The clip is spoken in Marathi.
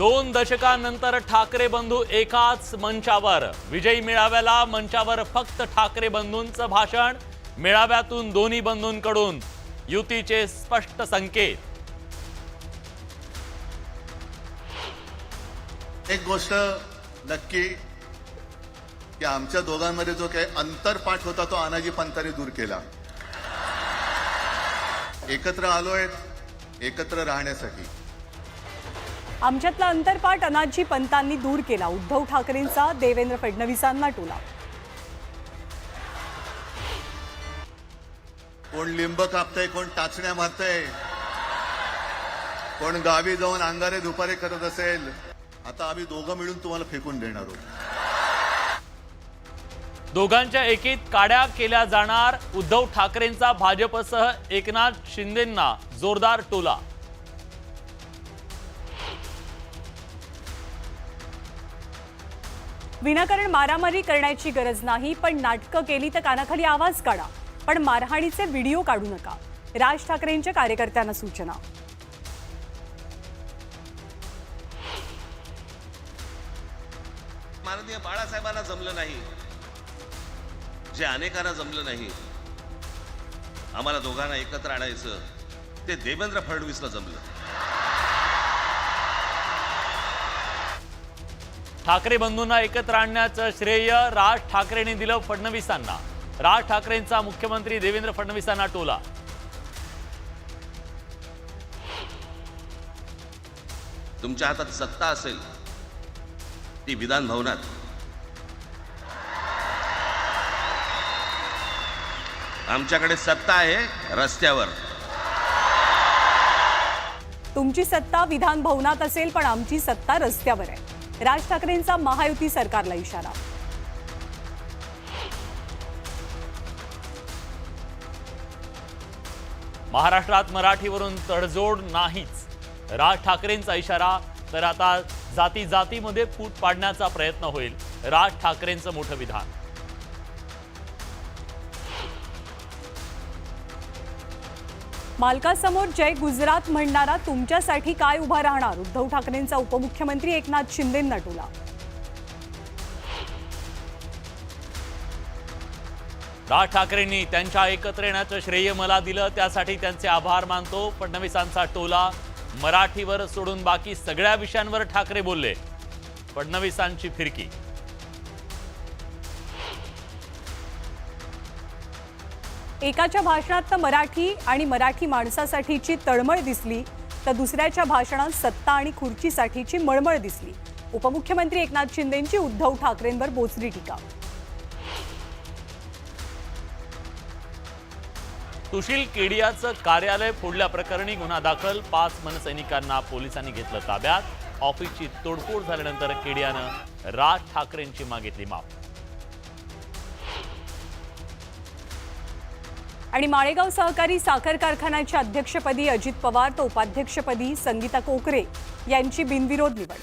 2 दशकांनंतर ठाकरे बंधू एकाच मंचावर। विजयी मेळाव्याला मंचावर फक्त ठाकरे बंधूंचं भाषण। मेळाव्यातून दोन्ही बंधूंकडून युतीचे स्पष्ट संकेत। एक गोष्ट नक्की की आमच्या दोघांमध्ये जो काही अंतरपाठ होता तो अनाजी पंतांनी दूर केला। एकत्र आलोय एकत्र राहण्यासाठी। आमच्यातला अंतरपाठ अनाजी पंतांनी दूर केला। उद्धव ठाकरेंचा देवेंद्र फडणवीसांना टोला। कोण लिंब कापतय, कोण टाचण्या मारतय, कोण गावी जाऊन अंगारे दुपारे करत असेल। आता आम्ही दोघं मिळून तुम्हाला फेकून देणार आहोत। दोघांच्या एकीत काड्या केल्या जाणार। उद्धव ठाकरेंचा भाजपसह एकनाथ शिंदेंना जोरदार टोला। विनाकारण मारामारी करण्याची गरज नाही, पण नाटकं केली तर कानाखाली आवाज काढा, पण मारहाणीचे व्हिडिओ काढू नका। राज ठाकरेंच्या कार्यकर्त्यांना सूचना। माननीय बाळासाहेबांना जमलं नाही, जे अनेकांना जमलं नाही, आम्हाला दोघांना एकत्र आणायचं ते देवेंद्र फडणवीसला जमलं। ठाकरे बंधूंना एकत्र आणण्याचं श्रेय राज ठाकरेंनी दिलं फडणवीसांना। राज ठाकरेंचा मुख्यमंत्री देवेंद्र फडणवीसांना टोला। तुमच्या हातात सत्ता असेल ती विधान भवनात, आमच्याकडे सत्ता आहे रस्त्यावर। तुमची सत्ता विधान भवनात असेल, पण आमची सत्ता रस्त्यावर आहे। राज ठाकरेंचा महायुती सरकारला इशारा। महाराष्ट्रात मराठीवरून तडजोड नाहीच, राज ठाकरेंचा इशारा। तर आता जाती जातीमध्ये फूट पाडण्याचा प्रयत्न होईल, राज ठाकरेंचं मोठं विधान। मालकासमोर जय गुजरात म्हणणारा तुमच्यासाठी काय उभा राहणार? उद्धव ठाकरेंचा उपमुख्यमंत्री एकनाथ शिंदेंना टोला। राज ठाकरेंनी त्यांच्या एकत्र येण्याचं श्रेय मला दिलं, त्यासाठी त्यांचे आभार मानतो। फडणवीसांचा टोला। मराठीवर सोडून बाकी सगळ्या विषयांवर ठाकरे बोलले, फडणवीसांची फिरकी। एकाच्या भाषणात मराठी आणि मराठी माणसासाठीची तळमळ दिसली, तर दुसऱ्याच्या भाषणात सत्ता आणि खुर्चीसाठीची मळमळ दिसली। उपमुख्यमंत्री एकनाथ शिंदेंची उद्धव ठाकरेंवर बोचरी टीका। सुशील केडियाचं कार्यालय फोडल्याप्रकरणी गुन्हा दाखल। 5 मनसैनिकांना पोलिसांनी घेतलं ताब्यात। ऑफिसची तोडफोड झाल्यानंतर केडियानं राज ठाकरेंची मागितली माफ। आणि माळेगाव सहकारी साखर कारखान्याच्या अध्यक्षपदी अजित पवार तर उपाध्यक्षपदी संगीता कोकरे यांची बिनविरोध निवड।